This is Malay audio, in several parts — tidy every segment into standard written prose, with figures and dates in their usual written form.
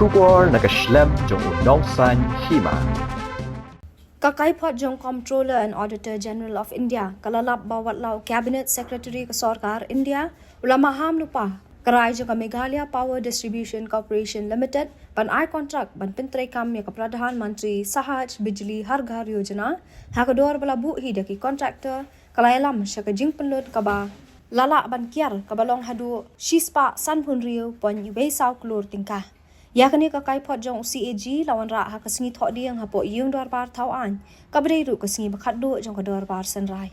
Shubor nakaslem jong unongsan hima. Kakai Pot Jong Comptroller and Auditor General of India, kalalap bawat lau Cabinet Secretary ke Sarkar India, ulama ham lupa, kerai jong Meghalaya Power Distribution Corporation Limited, ban ai kontrak ban pentrai kam ya ke Pradhan Mantri Sahaj Bijli Har Ghar Yojana, hakador bala bu hi daki kontraktor, kalayalam syaka jing penlut kaba, lala ban kiar kabalong hadu shispa san pun riu pon iwei sau klur tingkah. Yakni kakai Pot Jong CAG lawan ra ha kasingi thok diang ha po yung dor bar tau an kabre ru kasingi bakat do jong ka dor bar senrai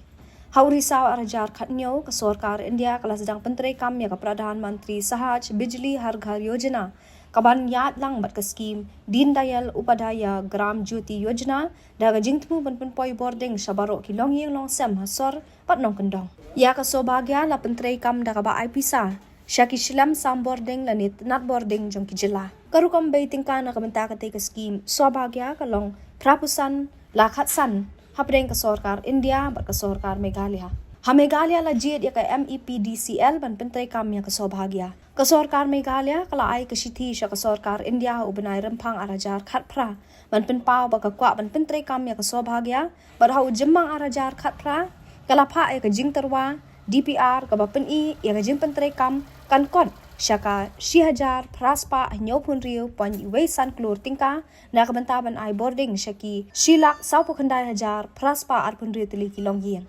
hauri saw arajar khat nyo ka Sarkar India kala sedang pentrai kam ya ka Pradhan Mantri Sahaj Bijli Har Ghar Yojana kaban yat lang bat ka scheme Deen Dayal Upadhyaya Gram Jyoti Yojana daga jingtmu ban poi boarding sabaro ki long yeng long sem hasor pat nong kendong ya ka sobagya la pentrai kam daga ba ai pisa Syaki Shilam Sam boarding lanit nat boarding jong kijela. Karukam bay tingka na kabanta ka take scheme swabagya kalong prapusan lakhat san hapdeng ka Sarkar India bat ka Sarkar Meghalaya. Ha Meghalaya la jid ya ka MEPDCL ban pentrai kam ya ka sobagya. Ka Sarkar Meghalaya kala ai ka shithi sya ka Sarkar India ubanai rempang arajar khat pra ban penpau ba ka kwa ban pentrai kam ya ka sobagya bat ha ujemmang arajar khat pra kala pha ai ka jingtarwa DPR ka bapen I ya ka jing pentrai kam kan kon syaka 6,000 praspa hanyaw pun riu pon iwei san klur tingka na kabantaban ai boarding syaki silak 10,000 praspa ar pun riu teli kilong yin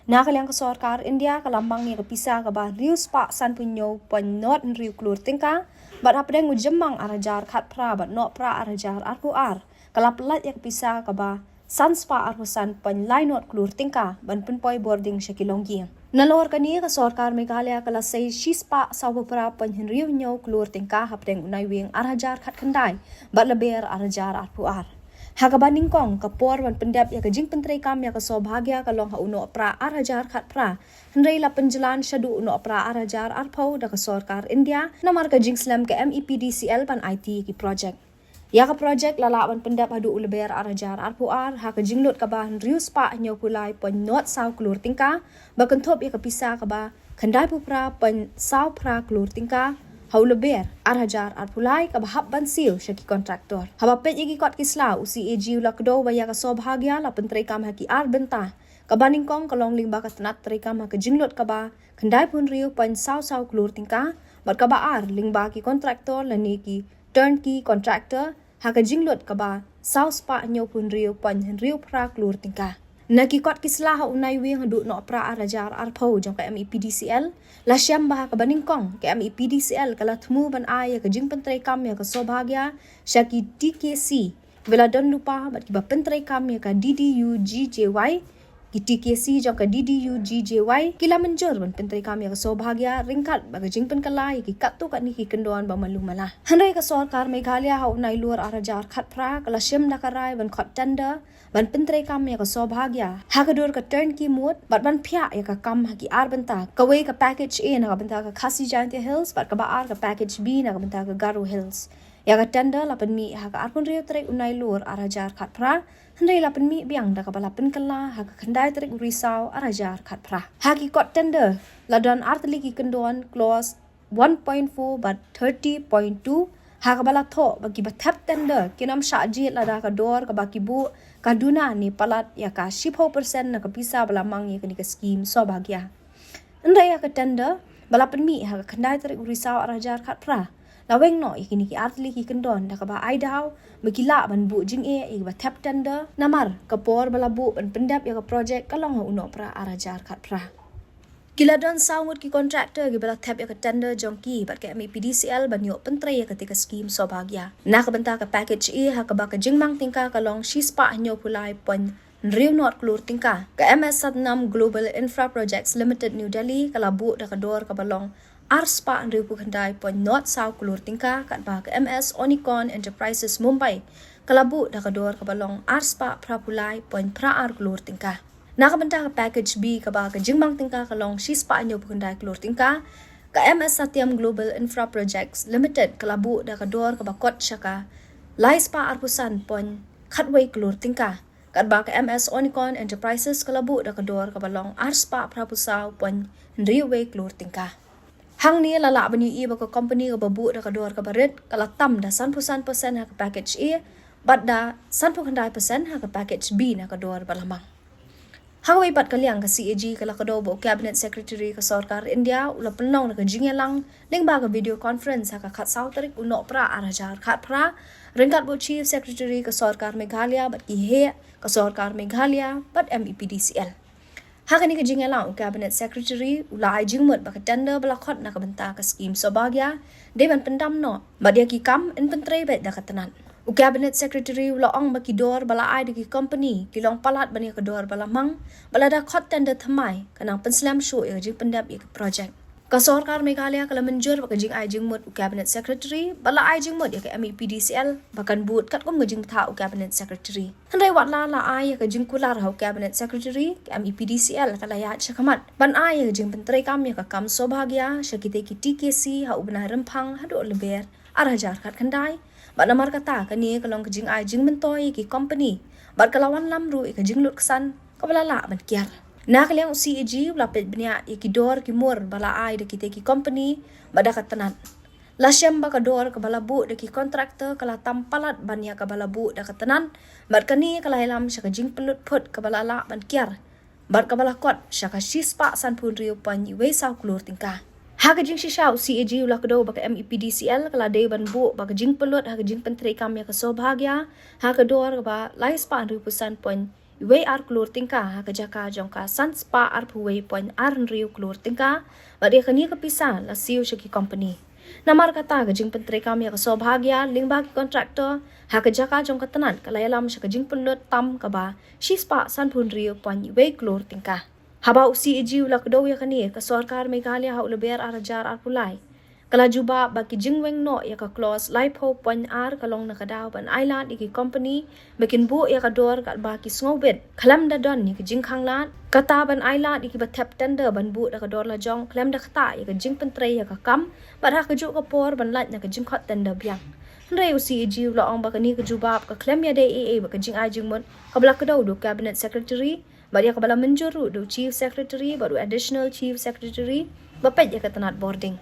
na kalyang ka Sarkar India kalambang ni kapisa ka ba riu spa san punyo pon not riu klur tingka bat hapdeng ujemmang arajar khat pra bat no pra arajar arku ar kalaplat ya kapisa ka ba san spa arpusan pon lai not klur tingka ban pun poi boarding syaki long yin Nalor kani ka Sarkar Meghalaya kala say shispa sawapra panhinriw nyo klur tingka hapdeng unay wing arajar khat kandai bat laber arajar arpuar. Hagabaning kong kapor wan pendap ya kajing pentrai kam ya ka sobhagya kalong ha uno pra arajar khat pra. Hendrai la penjalan syadu uno pra arajar arpau da ka Sarkar India namar kajing slam ka MEPDCL pan IT ki project. Ya ka project lalawan pendap hadu uleber arajar arpuar ha ka jinglot ka ba rius pa nyo pulai pon not saw klur tingka bakentop ya ka pisa ka ba kandai pupra pon saw pra klur tingka ha uleber arajar arpulai ka ba hab ban sil syaki kontraktor ha ba pet yagi kot kisla usi AG ula kdo ba ya ka sobhagya la pentrai kam ha ki ar benta ka baning kong kalong ling ba ka tanat trai kam ha ka jinglot ka ba kandai pun riu pon saw klur tingka bat ka ba ar ling ba ki kontraktor la ni ki turnkey contractor haka jinglot ka ba saus pa nyo pun riu pan riu pra klur tingka nakikot kisla ha unay wing hadu no pra arajar arpau jong ka MEPDCL la syam ba ka baning kong ka MEPDCL kala thmu ban ay ka jing pentrai kam ya ka sobhagya syaki TKC vela don lupa bat ki ba pentrai kam ya ka DDUGJY ki TKC jong ka DDUGJY kila menjur ban pentrai kam ya ka sobhagya ringkat ba ka jing pen kalai ki katu kat ni ki kendon ba malu malah handai ka Sarkar Meghalaya ha unai luar arajar khat pra kala syam da karai ban khot tender ban pentrai kam ya ka sobhagya ha ka dur ka turnkey mode bat ban phya ya ka kam ha ki ar banta ka we ka package A na ka banta ka Khasi Jayantia Hills bat ka ba ar ka package B na ka banta ka Garo Hills ya ka tender la pen mi ha ka ar pun riu trek unai luar arajar khat pra handai la pen mi biang da ka bala pen kala ha ka khandai trek risau arajar khat pra ha ki kot tender la don artli ki kendon clause 1.4 bat 30.2 ha ka bala tho bagi bathap tender kinam shaji la da ka dor ka baki bu kaduna ni palat ya ka 10% na ka pisa bala mangi ka ni ka scheme sobhagya andai ya ka tender bala pen mi ha ka khandai trek risau arajar khat pra laweng no ikini ki artli ki kendon da ka ba ai daw magila ban bu jing e ba tap tender namar kapor bala bu ban pendap ya ka project kalong uno pra arajar khat pra kila don saungut ki contractor gi bala tap ya ka tender jongki bat ka MEPDCL ban yo pentrai ya ketika scheme sobhagya na ka banta ka package e ha ka ba ka jingmang tingka kalong shispa nyo pulai pon riu not klur tingka ka MS Satnam Global Infra Projects Limited New Delhi kala bu da ka dor ka balong Arspa ang riu pukandai pon not saw klur tingka kat ba ka MS Onicon Enterprises Mumbai kalabu da kador kabalong Arspa prapulai pon praar klur tingka nakabanta ka package B ka ba ka jingmang tingka kalong shispa anyo pukandai klur tingka ka MS Satyam Global Infra Projects Limited kalabu da kador ka ba kot syaka laispa arpusan pon khatway klur tingka kat ba ka MS Onicon Enterprises kalabu da kador kabalong Arspa prapusaw pon riu klur tingka Hang ni lala banyu i baka company ka babu da kador ka barit kala tam da 100% ha ka package A bat da 100% ha ka package B na kador balamang. Hangway bat kaliang ka CAG kala kador bo cabinet secretary ka sarkar India ula penong na ka jingelang ning ba ka video conference ha ka khat sautarik uno pra arajar khat pra ringkat bo chief secretary ka sarkar Meghalaya bat ki he ka sarkar Meghalaya bat MEPDCL. Hakani ka jingelang cabinet secretary ulai jingmut baka tender balakot na kabenta ka scheme sobagya deban pendam no badia ki kam in pentre bet da katanan cabinet secretary ula ong baki dor bala ai di company kilong palat bani ka dor bala mang bala da khot tender thamai kanang penslam show e jing pendap e project ka sarkar Meghalaya kala menjur baka jing ai jingmut cabinet secretary bala ai jingmut ya ka MEPDCL bakan but kat kom jing tha cabinet secretary handai wat la ai ka jing kular hau cabinet secretary ka MEPDCL kala ya chakamat ban ai ka jing pentre kam ya ka kam sobagya shakite ki TKC hau bana rempang hadu leber arajar kat kandai ban amar kata ka ni kalong ka jing ai jing mentoi ki company bat kalawan lamru ka jing lut kesan ka bala la ban kiar Nakaliang CAG lapit bnia ikidor kimur bala ai de kita ki company bada katanan. Lasyam ba kador ka balabu de ki contractor kala tampalat bania ka balabu da katanan. Bar kani kala hilam sya ka jing pelut put ka bala la ban kiar. Bar ka bala kot sya ka sispa san pun rio pan iwe sa kulur tingka. Ha ka jing sisau CAG ula kado ba ka MEPDCL kala de ban bu ba ka jing pelut ha ka jing pentre kam ya ka sobhagya ha ka dor ba lais pa rupusan pon Iwe ar klur tingka ha kajaka jongka sans pa ar puwe point ar riu klur tingka badia kani kapisa la siu shaki company namar kata gajing pentre kami ka sobhagya lingbagi contractor ha kajaka jongka tanan kalayalam shaka jing penlut tam kaba shispa san pun riu point iwe klur tingka haba usi eji ula kdo ya kani ka sarkar Meghalaya ha ulaber arajar ar pulai kala juba baki jingweng no ya ka clause lipo point ar kalong nakadaw ban island iki company makin bu ya ka dor ka baki snowbed khalam da don ni ka jing khanglan kata ban island iki ba tap tender ban bu da ka dor la jong khalam da khata ya ka jing pentre ya ka kam ba ha ka ju ka por ban lat na ka jing khot tender biang Ray usi ji la ong ba ka ni ka juba ka khalam ya de ba ka jing ai jing mon ka bla ka daw do cabinet secretary ba ya ka bala menjuru do chief secretary ba do additional chief secretary ba pet ya ka tanat boarding